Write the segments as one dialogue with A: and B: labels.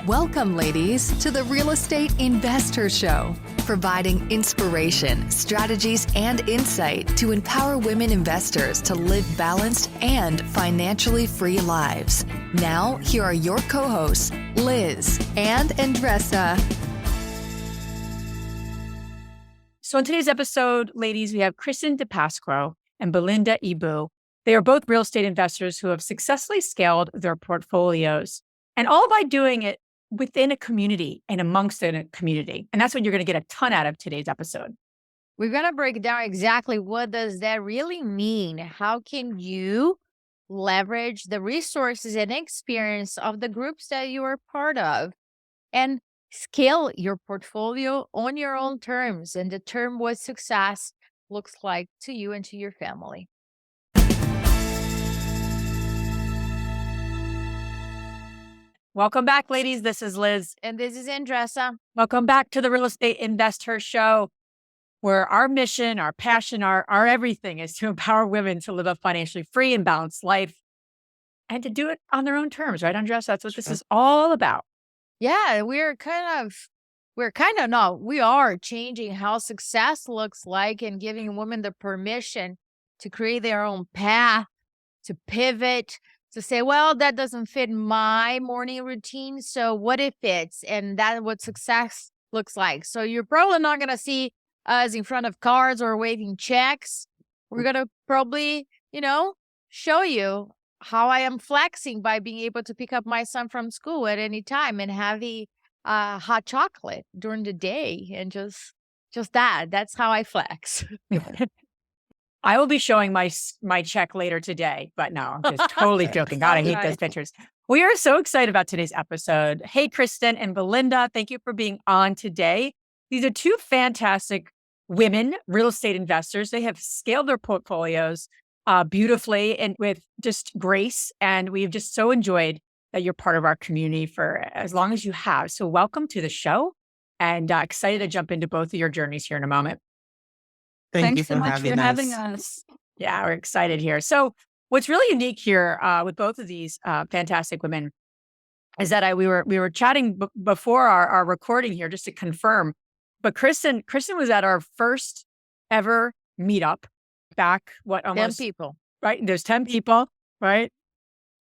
A: Welcome, ladies, to the Real Estate InvestHER Show, providing inspiration, strategies, and insight to empower women investors to live balanced and financially free lives. Now, here are your co-hosts, Liz and Andressa.
B: So in today's episode, ladies, we have Kristen DiPasquo and Belinda Eboh. They are both real estate investors who have successfully scaled their portfolios, and all by doing it within a community and amongst a community. And that's what you're going to get a ton out of today's episode.
C: We're going to break down exactly what does that really mean. How can you leverage the resources and experience of the groups that you are part of and scale your portfolio on your own terms and determine what success looks like to you and to your family.
B: Welcome back, ladies. This is Liz.
C: And this is Andressa.
B: Welcome back to the Real Estate InvestHER Show, where our mission, our passion, our everything is to empower women to live a financially free and balanced life and to do it on their own terms, right, Andressa? That's what this is all about.
C: Yeah, we are changing how success looks like and giving women the permission to create their own path, to pivot, to say, well, that doesn't fit my morning routine. So what if it's, and that's what success looks like. So you're probably not going to see us in front of cars or waving checks. We're going to probably, show you how I am flexing by being able to pick up my son from school at any time and having hot chocolate during the day and just that. That's how I flex.
B: I will be showing my check later today, but no, I'm just totally joking. God, I hate those pictures. We are so excited about today's episode. Hey, Kristen and Belinda, thank you for being on today. These are two fantastic women, real estate investors. They have scaled their portfolios beautifully and with just grace. And we've just so enjoyed that you're part of our community for as long as you have. So welcome to the show and excited to jump into both of your journeys here in a moment.
D: Thanks so much for having us.
B: Yeah, we're excited here. So what's really unique here with both of these fantastic women is that we were chatting before our recording here just to confirm. But Kristen was at our first ever meetup back, almost
C: 10 people.
B: Right? There's 10 people, right?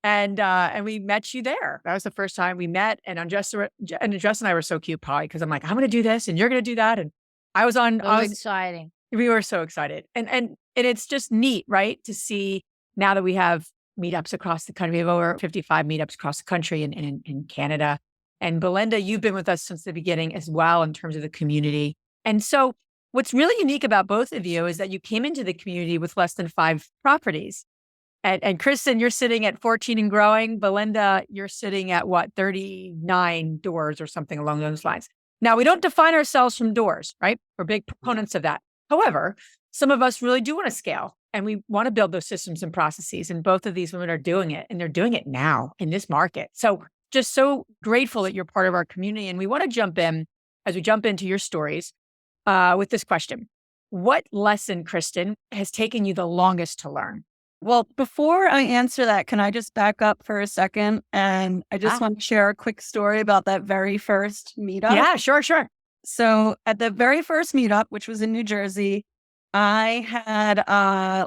B: And we met you there. That was the first time we met. And Andressa and I were so cute, probably, because I'm like, I'm going to do this and you're going to do that. And I was
C: exciting.
B: We were so excited. And it's just neat, right? To see now that we have meetups across the country. We have over 55 meetups across the country and in Canada. And Belinda, you've been with us since the beginning as well in terms of the community. And so what's really unique about both of you is that you came into the community with less than 5 properties. And Kristen, you're sitting at 14 and growing. Belinda, you're sitting at 39 doors or something along those lines. Now, we don't define ourselves from doors, right? We're big proponents of that. However, some of us really do want to scale and we want to build those systems and processes. And both of these women are doing it, and they're doing it now in this market. So just so grateful that you're part of our community. And we want to jump in as we jump into your stories with this question. What lesson, Kristen, has taken you the longest to learn?
D: Well, before I answer that, can I just back up for a second? And I just want to share a quick story about that very first meetup.
B: Yeah, sure.
D: So at the very first meetup, which was in New Jersey, I had, a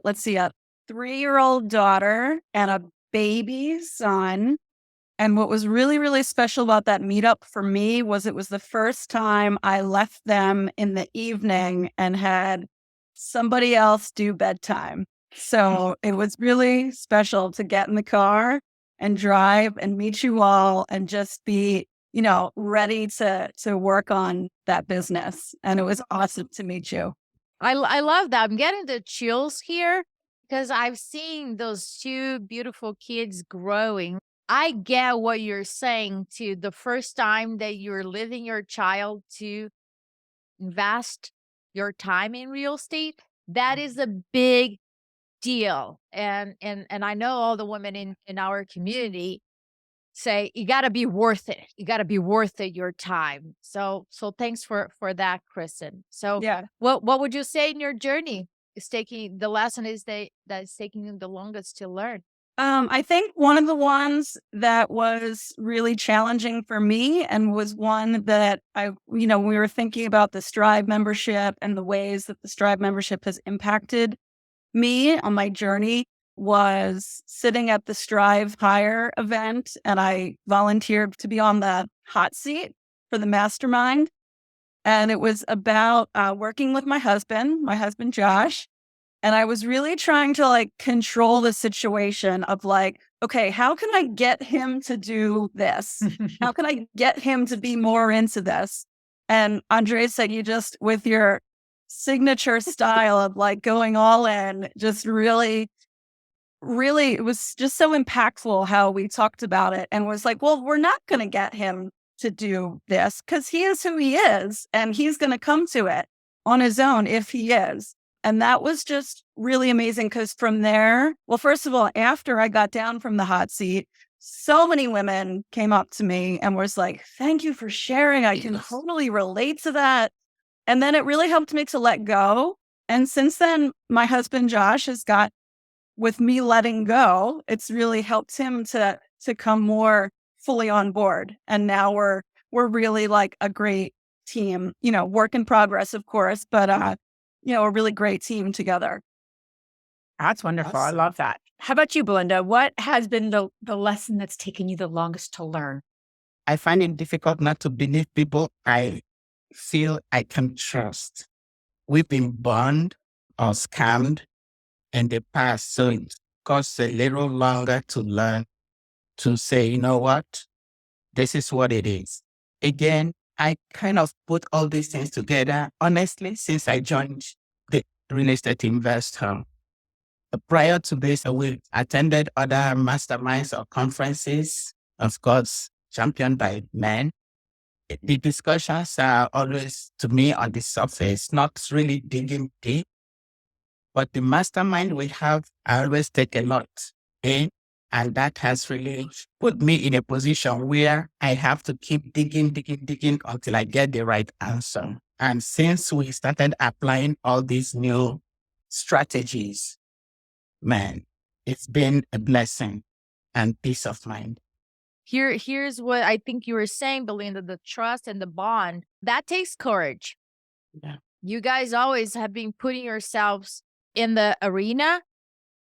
D: 3-year-old daughter and a baby son. And what was really, really special about that meetup for me was it was the first time I left them in the evening and had somebody else do bedtime. So it was really special to get in the car and drive and meet you all and just be, ready to work on that business. And it was awesome to meet you.
C: I love that. I'm getting the chills here because I've seen those 2 beautiful kids growing. I get what you're saying to the first time that you're leaving your child to invest your time in real estate. That is a big deal. And I know all the women in our community say, you got to be worth it. You got to be worth it, your time. So thanks for that, Kristen. So
D: yeah,
C: what would you say in your journey is taking the lesson is that's taking you the longest to learn?
D: I think one of the ones that was really challenging for me and was one that we were thinking about the Strive membership and the ways that the Strive membership has impacted me on my journey was sitting at the Strive Hire event, and I volunteered to be on the hot seat for the mastermind. And it was about working with my husband Josh. And I was really trying to control the situation of okay, how can I get him to do this? How can I get him to be more into this? And Andre said, you just, with your signature style of going all in, just really, it was just so impactful how we talked about it and was well, we're not going to get him to do this because he is who he is and he's going to come to it on his own if he is. And that was just really amazing because from there, well, first of all, after I got down from the hot seat, so many women came up to me and was thank you for sharing. I can totally relate to that. And then it really helped me to let go. And since then, my husband, Josh, has got, with me letting go, it's really helped him to come more fully on board. And now we're really a great team, work in progress, of course, but a really great team together.
B: That's wonderful. I love that. How about you, Belinda? What has been the lesson that's taken you the longest to learn?
E: I find it difficult not to believe people I feel I can trust. We've been burned or scammed in the past, so it costs a little longer to learn to say, you know what, this is what it is. Again, I kind of put all these things together, honestly, since I joined the Real Estate InvestHER. Prior to this, we attended other masterminds or conferences, of course, championed by men. The discussions are always, to me, on the surface, not really digging deep. But the mastermind we have, I always take a lot in. And that has really put me in a position where I have to keep digging until I get the right answer. And since we started applying all these new strategies, man, it's been a blessing and peace of mind.
C: Here's what I think you were saying, Belinda, the trust and the bond. That takes courage.
E: Yeah.
C: You guys always have been putting yourselves in the arena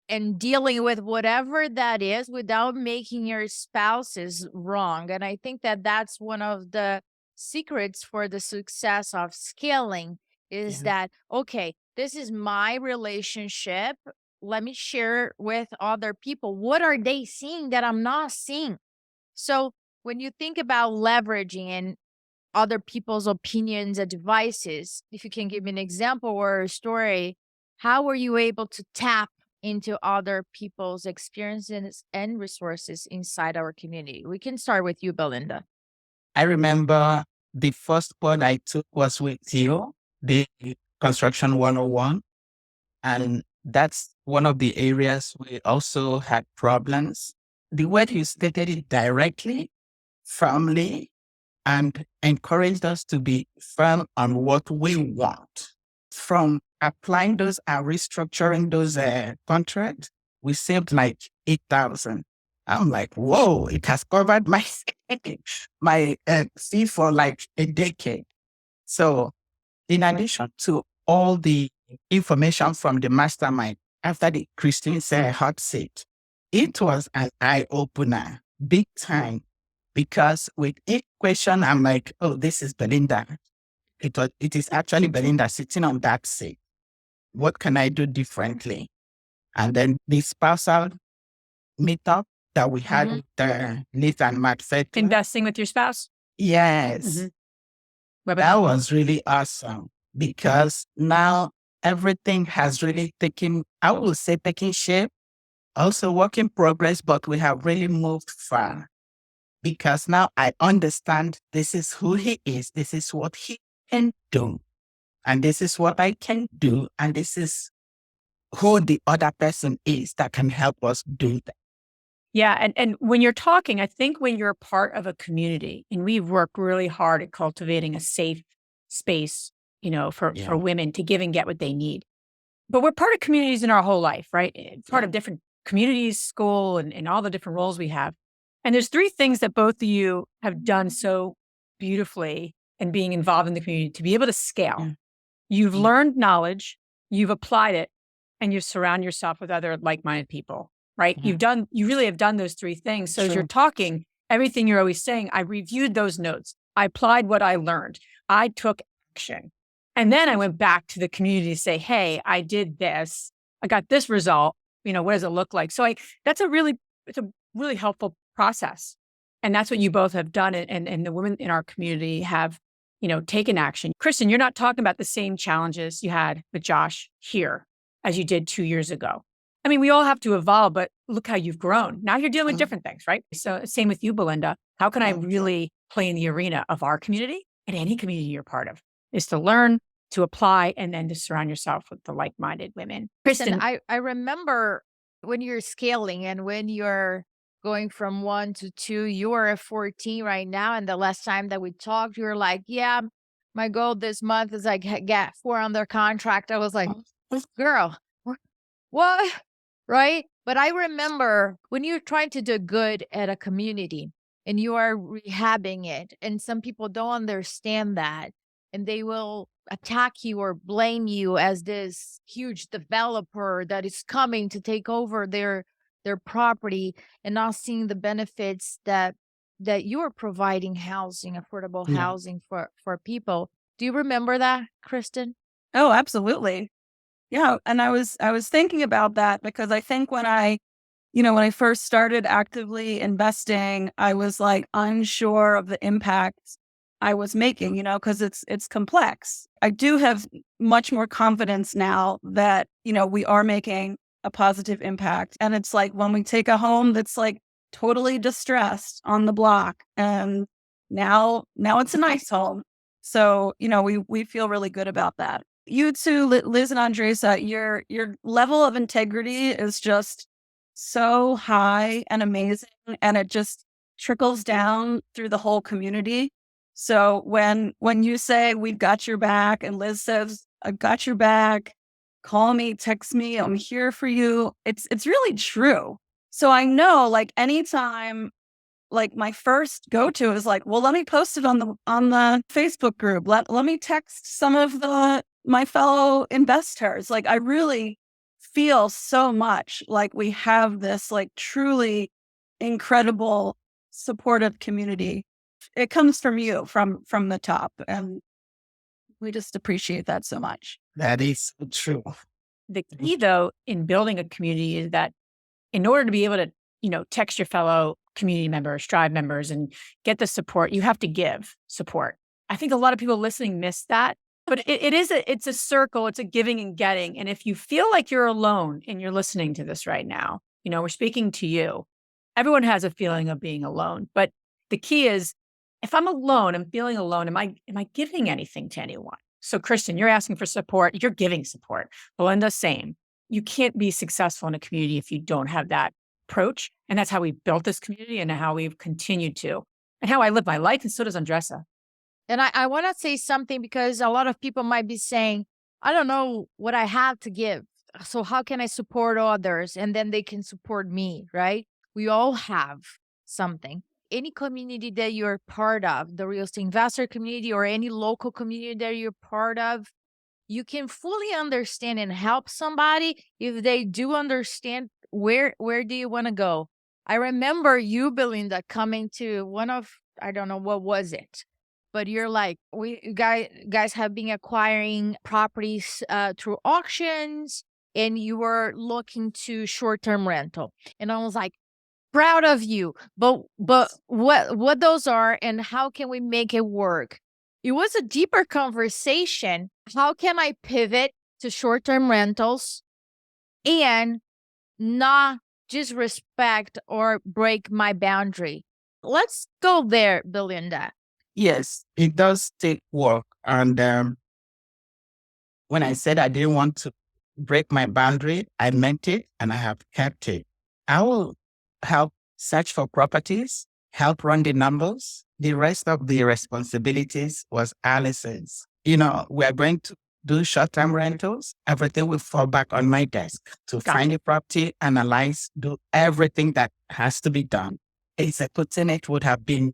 C: and dealing with whatever that is without making your spouses wrong. And I think that that's one of the secrets for the success of scaling is that, okay, this is my relationship. Let me share with other people. What are they seeing that I'm not seeing? So when you think about leveraging and other people's opinions, advices, if you can give me an example or a story, how were you able to tap into other people's experiences and resources inside our community? We can start with you, Belinda.
E: I remember the first one I took was with you, the Construction 101. And that's one of the areas we also had problems. The way you stated it directly, firmly, and encouraged us to be firm on what we want. From applying those and restructuring those contracts, we saved 8,000. I'm whoa, it has covered my fee for a decade. So in addition to all the information from the mastermind, after the Kristen's hot seat, it was an eye-opener, big time, because with each question, I'm oh, this is Belinda. It is actually Belinda sitting on that seat. What can I do differently? And then the spousal meetup that we had with Liz and Matt said,
B: Investing with your spouse?
E: yes. That was really awesome because now everything has really taken shape. Also work in progress, but we have really moved far because now I understand this is who he is. This is what he can do. And this is what I can do. And this is who the other person is that can help us do that.
B: Yeah. And when you're talking, I think when you're part of a community, and we've worked really hard at cultivating a safe space, for women to give and get what they need. But we're part of communities in our whole life, right? Part of different communities, school, and all the different roles we have. And there's three things that both of you have done so beautifully in being involved in the community to be able to scale.
D: Yeah.
B: You've
D: Yeah.
B: learned knowledge, you've applied it, and you surround yourself with other like-minded people, right?
D: Yeah.
B: You really have done those three things. So as you're
D: True.
B: talking, everything you're always saying, I reviewed those notes. I applied what I learned. I took action. And then I went back to the community to say, hey, I did this. I got this result. What does it look like? So it's a really helpful process. And that's what you both have done. And the women in our community have, taken action. Kristen, you're not talking about the same challenges you had with Josh here as you did 2 years ago. I mean, we all have to evolve, but look how you've grown. Now you're dealing with different things, right? So same with you, Belinda. How can I really play in the arena of our community and any community you're part of? Is to learn, to apply, and then to surround yourself with the like-minded women. Kristen,
C: I remember when you're scaling and when you're going from 1 to 2, you are at 14 right now. And the last time that we talked, you were like, yeah, my goal this month is like get 4 under contract. I was like, girl, what? Right? But I remember when you're trying to do good at a community and you are rehabbing it, and some people don't understand that, and they will attack you or blame you as this huge developer that is coming to take over their property, and not seeing the benefits that you are providing housing, affordable
D: Yeah.
C: housing for people. Do you remember that, Kristen?
D: Oh, absolutely. Yeah. And I was thinking about that because I think when I first started actively investing, I was like unsure of the impact I was making, because it's complex. I do have much more confidence now that, we are making a positive impact. And it's like when we take a home that's like totally distressed on the block, and now it's a nice home. So, we feel really good about that. You two, Liz and Andresa, your level of integrity is just so high and amazing, and it just trickles down through the whole community. So when you say we've got your back, and Liz says I've got your back, call me, text me, I'm here for you. It's really true. So I know, like, anytime, like, my first go-to is like, well, let me post it on the Facebook group. Let me text some of my fellow investors. Like, I really feel so much like we have this like truly incredible supportive community. It comes from you, from the top, and we just appreciate that so much.
E: That is true.
B: the key though in building a community is that in order to be able to, text your fellow community members, tribe members, and get the support, you have to give support. I think a lot of people listening miss that, but it's a circle, it's a giving and getting. And if you feel like you're alone and you're listening to this right now, we're speaking to you. Everyone has a feeling of being alone, but the key is, if I'm alone, I'm feeling alone, am I giving anything to anyone? So Kristen, you're asking for support, you're giving support. Belinda, same. You can't be successful in a community if you don't have that approach. And that's how we built this community and how we've continued to, and how I live my life. And so does Andresa.
C: And I want to say something, because a lot of people might be saying, I don't know what I have to give. So how can I support others? And then they can support me, right? We all have something. Any community that you're part of, the real estate investor community or any local community that you're part of, you can fully understand and help somebody if they do understand where do you want to go. I remember you, Belinda, coming to one of, I don't know, what was it? But you're like, we guys have been acquiring properties through auctions, and you were looking to short-term rental. And I was like, proud of you. But what those are and how can we make it work? It was a deeper conversation. How can I pivot to short-term rentals and not disrespect or break my boundary? Let's go there, Belinda.
E: Yes, it does take work. And when I said I didn't want to break my boundary, I meant it, and I have kept it. I will help search for properties, help run the numbers. The rest of the responsibilities was Allison's. We're going to do short-term rentals, everything will fall back on my desk to find the property, analyze, do everything that has to be done. Executing it would have been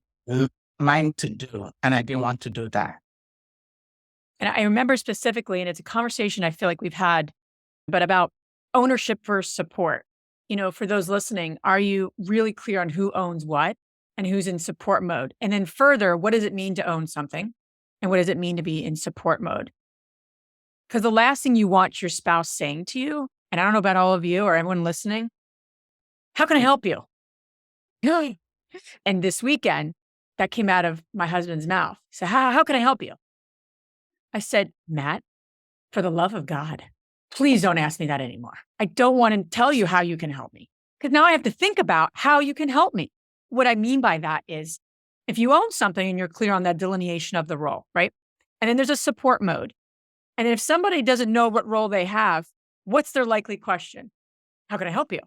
E: mine to do, and I didn't want to do that.
B: And I remember specifically, and it's a conversation I feel like we've had, but about ownership versus support. For those listening, are you really clear on who owns what and who's in support mode? And then further, what does it mean to own something? And what does it mean to be in support mode? Because the last thing you want your spouse saying to you, and I don't know about all of you or everyone listening, how can I help you? And this weekend, that came out of my husband's mouth. So how can I help you? I said, Matt, for the love of God, please don't ask me that anymore. I don't want to tell you how you can help me, because now I have to think about how you can help me. What I mean by that is, if you own something and you're clear on that delineation of the role, right? And then there's a support mode. And if somebody doesn't know what role they have, what's their likely question? How can I help you?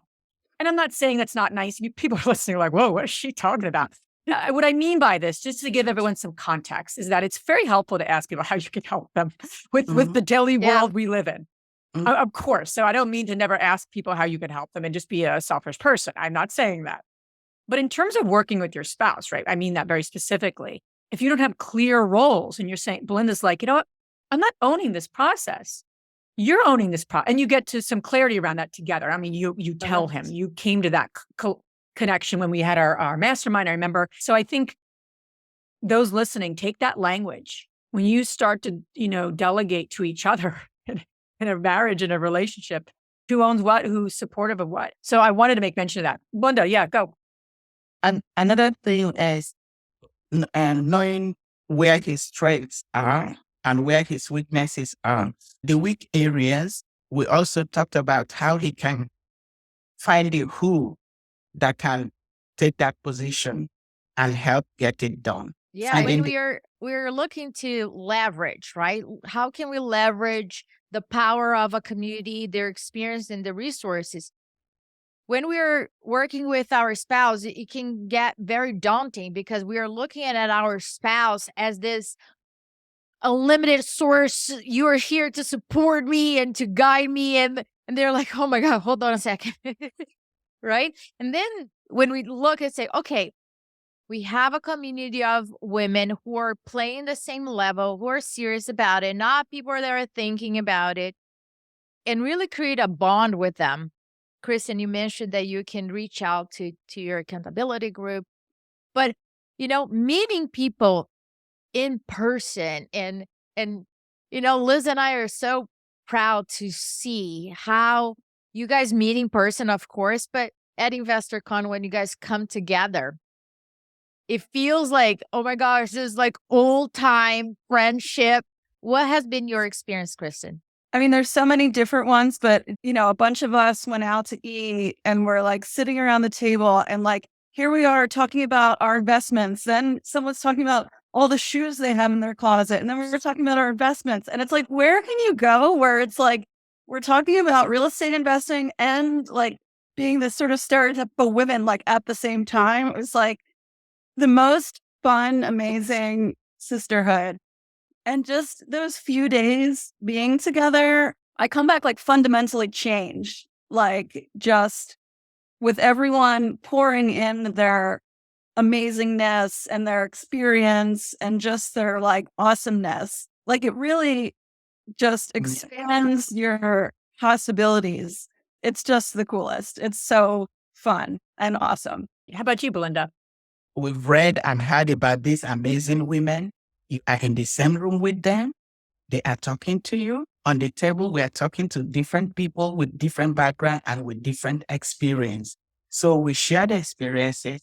B: And I'm not saying that's not nice. People are listening like, whoa, what is she talking about? What I mean by this, just to give everyone some context, is that it's very helpful to ask people how you can help them with the daily world we live in. Of course. So I don't mean to never ask people how you can help them and just be a selfish person. I'm not saying that. But in terms of working with your spouse, right? I mean that very specifically. If you don't have clear roles and you're saying, Belinda's like, you know what? I'm not owning this process. You're owning this process. And you get to some clarity around that together. I mean, you tell him, you came to that connection when we had our mastermind, I remember. So I think those listening, take that language. When you start to, delegate to each other in a marriage, in a relationship, who owns what, who's supportive of what. So I wanted to make mention of that. Belinda, yeah, go.
E: And another thing is knowing where his strengths are and where his weaknesses are. The weak areas, we also talked about how he can find the who that can take that position and help get it done.
C: Yeah, when we're looking to leverage, right? How can we leverage the power of a community, their experience, and the resources? When we're working with our spouse, it can get very daunting because we are looking at our spouse as this unlimited source. You are here to support me and to guide me. And they're like, oh my God, hold on a second. Right? And then when we look and say, okay, we have a community of women who are playing the same level, who are serious about it, not people that are thinking about it, and really create a bond with them. Kristen, you mentioned that you can reach out to your accountability group, but meeting people in person and Liz and I are so proud to see how you guys meet in person, of course, but at InvestorCon, when you guys come together, it feels like, oh my gosh, this is like old time friendship. What has been your experience, Kristen?
D: I mean, there's so many different ones, but a bunch of us went out to eat and we're like sitting around the table and like, here we are talking about our investments. Then someone's talking about all the shoes they have in their closet. And then we were talking about our investments. And it's like, where can you go where it's like, we're talking about real estate investing and like being this sort of stereotypical women, like at the same time. It was like the most fun, amazing sisterhood. And just those few days being together, I come back like fundamentally changed, like just with everyone pouring in their amazingness and their experience and just their like awesomeness. Like it really just expands your possibilities. It's just the coolest. It's so fun and awesome.
B: How about you, Belinda?
E: We've read and heard about these amazing women. You are in the same room with them. They are talking to you. On the table, we are talking to different people with different background and with different experience. So we share the experiences.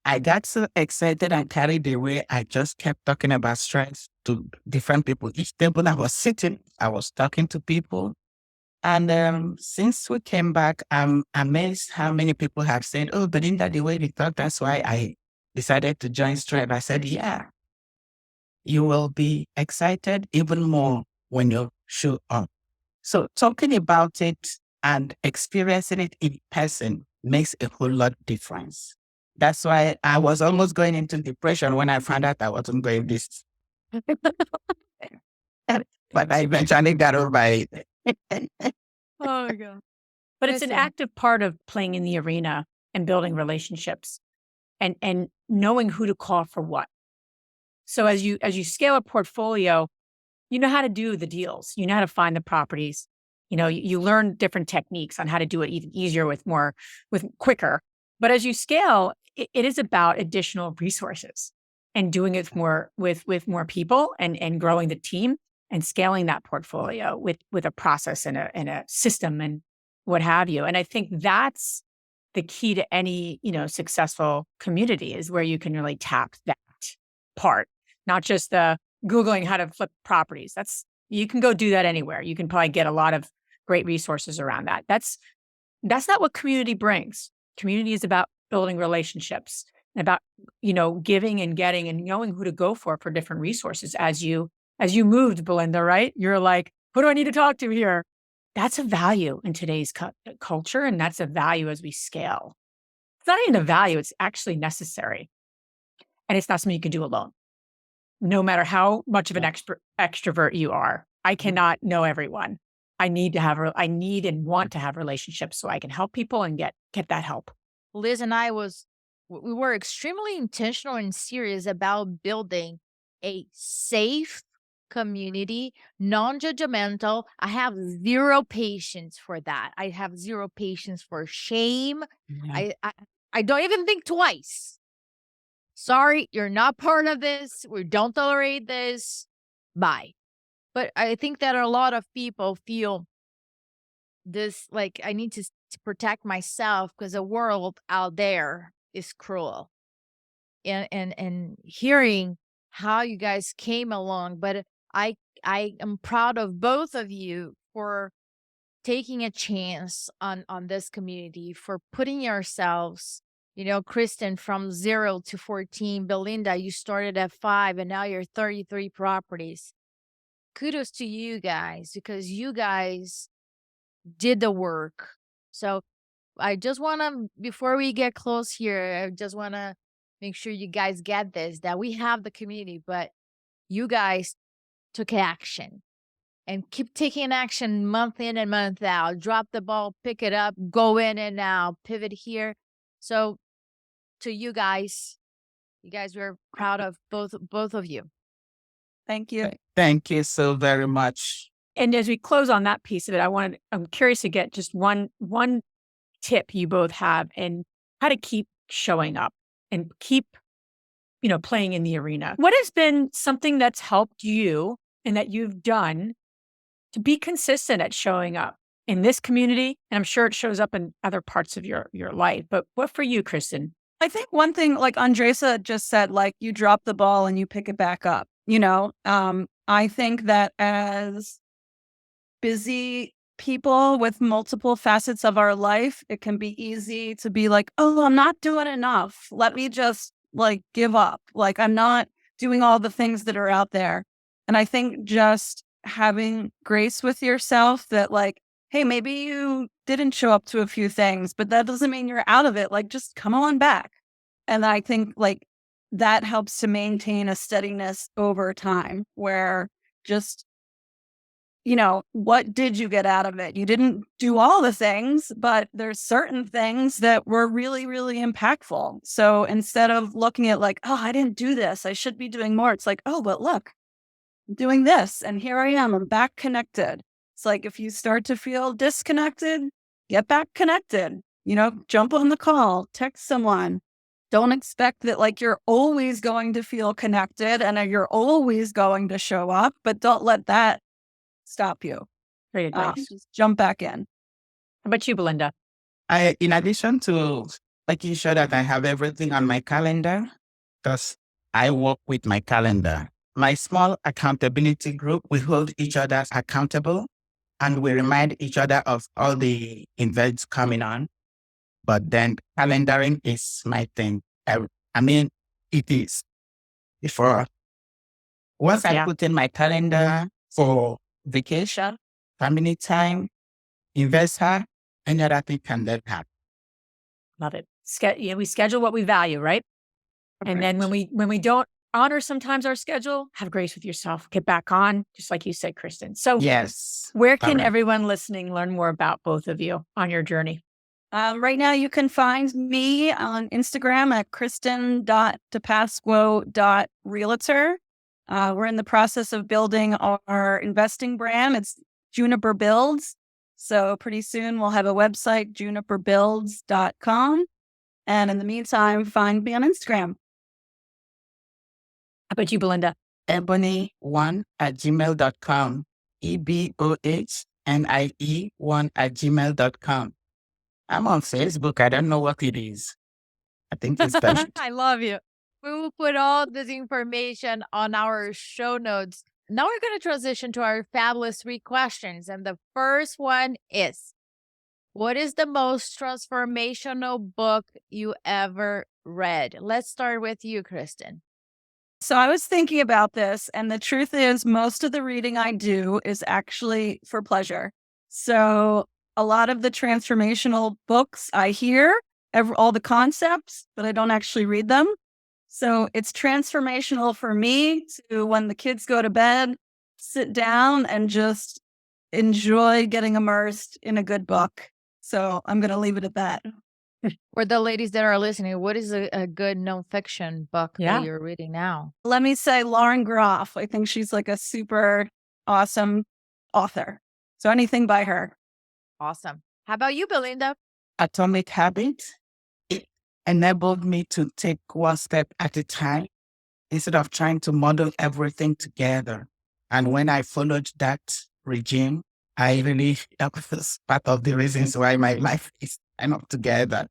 E: I got so excited and carried away. I just kept talking about strengths to different people. Each table I was sitting, I was talking to people. And since we came back, I'm amazed how many people have said, oh, Belinda, the way we talk, that's why I decided to join Stripe. I said, yeah. You will be excited even more when you show up. So talking about it and experiencing it in person makes a whole lot of difference. That's why I was almost going into depression when I found out I wasn't going this. but I eventually got over it.
B: Oh my God. But it's an
C: Listen.
B: active part of playing in the arena and building relationships and knowing who to call for what. So as you scale a portfolio, you know how to do the deals. You know how to find the properties. You know, you learn different techniques on how to do it even easier with quicker. But as you scale, it is about additional resources and doing it more with more people and growing the team and scaling that portfolio with a process and a system and what have you. And I think that's the key to any, successful community, is where you can really tap that part, not just the Googling how to flip properties. You can go do that anywhere. You can probably get a lot of great resources around that. That's not what community brings. Community is about building relationships and about, giving and getting and knowing who to go for different resources. As you moved, Belinda, right? You're like, who do I need to talk to here? That's a value in today's culture. And that's a value as we scale. It's not even a value. It's actually necessary. And it's not something you can do alone. No matter how much of an extrovert you are, I cannot know everyone. I need and want to have relationships so I can help people and get that help.
C: Liz and I we were extremely intentional and serious about building a safe community, non-judgmental. I have zero patience for that. I have zero patience for shame.
B: Yeah.
C: I don't even think twice. Sorry, you're not part of this. We don't tolerate this. Bye. But I think that a lot of people feel this, like, I need to protect myself because the world out there is cruel. And hearing how you guys came along, but I am proud of both of you for taking a chance on this community, for putting yourselves, Kristen, from 0 to 14, Belinda, you started at 5 and now you're 33 properties. Kudos to you guys, because you guys did the work. So I just want to, before we get close here, I just want to make sure you guys get this, that we have the community, but you guys took action and keep taking action month in and month out. Drop the ball, pick it up, go in and out, pivot here. So to you guys were proud of both of you.
D: Thank you.
E: Thank you so very much.
B: And as we close on that piece of it, I'm curious to get just one tip you both have and how to keep showing up and keep, playing in the arena. What has been something that's helped you and that you've done to be consistent at showing up in this community? And I'm sure it shows up in other parts of your life, but what for you, Kristen?
D: I think one thing, like Andresa just said, like, you drop the ball and you pick it back up. I think that as busy people with multiple facets of our life, it can be easy to be like, oh, I'm not doing enough. Let me just give up. Like, I'm not doing all the things that are out there. And I think just having grace with yourself that, like, hey, maybe you didn't show up to a few things, but that doesn't mean you're out of it. Like, just come on back. And I think that helps to maintain a steadiness over time, where just, what did you get out of it? You didn't do all the things, but there's certain things that were really, really impactful. So instead of looking at oh, I didn't do this, I should be doing more. It's like, oh, but look, I'm doing this and here I am, I'm back connected. It's like, if you start to feel disconnected, get back connected, jump on the call, text someone. Don't expect that you're always going to feel connected and you're always going to show up, but don't let that stop you.
B: Great advice.
D: Just jump back in.
B: How about you, Belinda?
E: In addition to making sure that I have everything on my calendar, because I work with my calendar. My small accountability group, we hold each other accountable and we remind each other of all the events coming on. But then calendaring is my thing. It is. Once I put in my calendar for vacation, family time, InvestHER, any other thing can then happen.
B: Love it. We schedule what we value, right?
E: Okay.
B: And then when we don't honor sometimes our schedule. Have grace with yourself. Get back on, just like you said, Kristen. So
E: Yes.
B: where can
E: Correct.
B: everyone listening learn more about both of you on your journey?
D: Right now, you can find me on Instagram at kristen.dipasquo.realtor. We're in the process of building our investing brand. It's Juniper Builds. So pretty soon we'll have a website, juniperbuilds.com. And in the meantime, find me on Instagram.
B: How about you, Belinda?
E: Ebohnie1@gmail.com. EBOHNIE1@gmail.com. I'm on Facebook. I don't know what it is. I think it's that.
C: I love you. We will put all this information on our show notes. Now we're going to transition to our fabulous 3 questions. And the first one is, what is the most transformational book you ever read? Let's start with you, Kristen.
D: So I was thinking about this, and the truth is, most of the reading I do is actually for pleasure. So a lot of the transformational books I hear, all the concepts, but I don't actually read them. So it's transformational for me to, when the kids go to bed, sit down and just enjoy getting immersed in a good book. So I'm going to leave it at that.
C: For the ladies that are listening, what is a good nonfiction book that you're reading now?
D: Let me say Lauren Groff. I think she's like a super awesome author. So anything by her.
C: Awesome. How about you, Belinda?
E: Atomic Habit. It enabled me to take one step at a time instead of trying to model everything together. And when I followed that regime, I really, that was part of the reasons why my life is kind of together.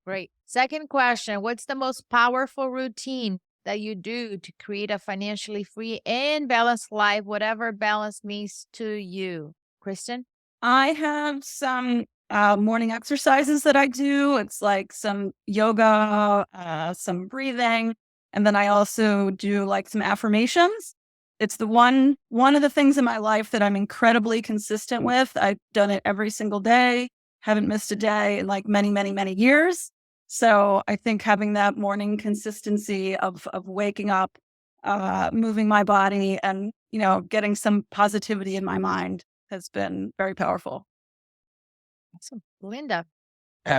C: Great. Second question, what's the most powerful routine that you do to create a financially free and balanced life, whatever balance means to you? Kristen?
D: I have some morning exercises that I do. It's like some yoga, some breathing. And then I also do like some affirmations. It's the one of the things in my life that I'm incredibly consistent with. I've done it every single day, haven't missed a day in like many, many, many years. So I think having that morning consistency of waking up, moving my body and, getting some positivity in my mind has been very powerful.
C: Awesome. Belinda?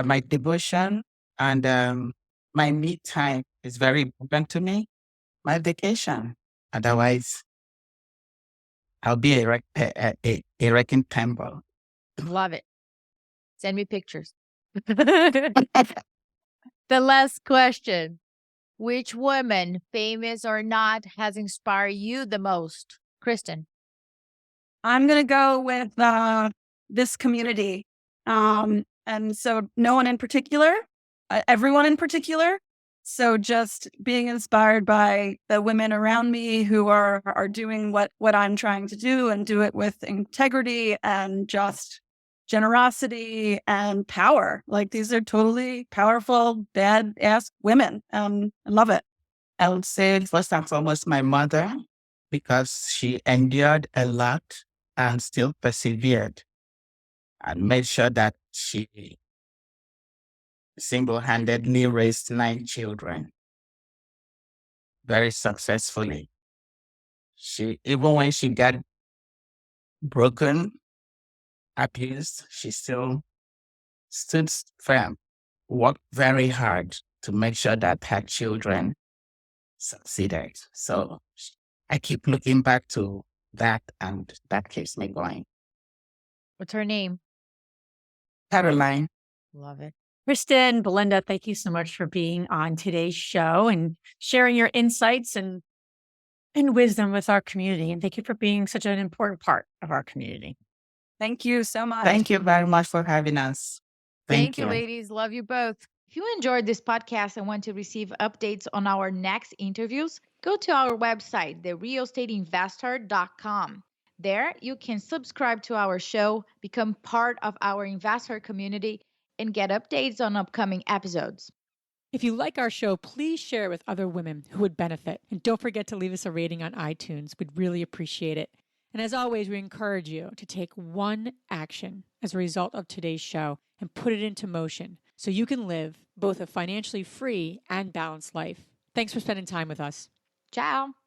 E: My devotion and my me time is very important to me. My vacation. Otherwise, I'll be a wrecking temple.
C: Love it. Send me pictures. The last question. Which woman, famous or not, has inspired you the most? Kristen?
D: I'm going to go with this community. And so no one in particular, everyone in particular. So just being inspired by the women around me who are doing what I'm trying to do and do it with integrity and just generosity and power. Like these are totally powerful, badass women. I love it.
E: I would say first and foremost my mother, because she endured a lot and still persevered and made sure that she single-handedly raised 9 children very successfully. Even when she got broken, abused, she still stood firm, worked very hard to make sure that her children succeeded. So I keep looking back to that, and that keeps me going.
C: What's her name?
E: Caroline.
C: Love it.
B: Kristen, Belinda, thank you so much for being on today's show and sharing your insights and wisdom with our community. And thank you for being such an important part of our community.
D: Thank you so much.
E: Thank you very much for having us.
C: Thank you, ladies. Love you both. If you enjoyed this podcast and want to receive updates on our next interviews, go to our website, realestateinvestor.com. There, you can subscribe to our show, become part of our investor community, and get updates on upcoming episodes.
B: If you like our show, please share it with other women who would benefit. And don't forget to leave us a rating on iTunes. We'd really appreciate it. And as always, we encourage you to take one action as a result of today's show and put it into motion so you can live both a financially free and balanced life. Thanks for spending time with us.
C: Ciao.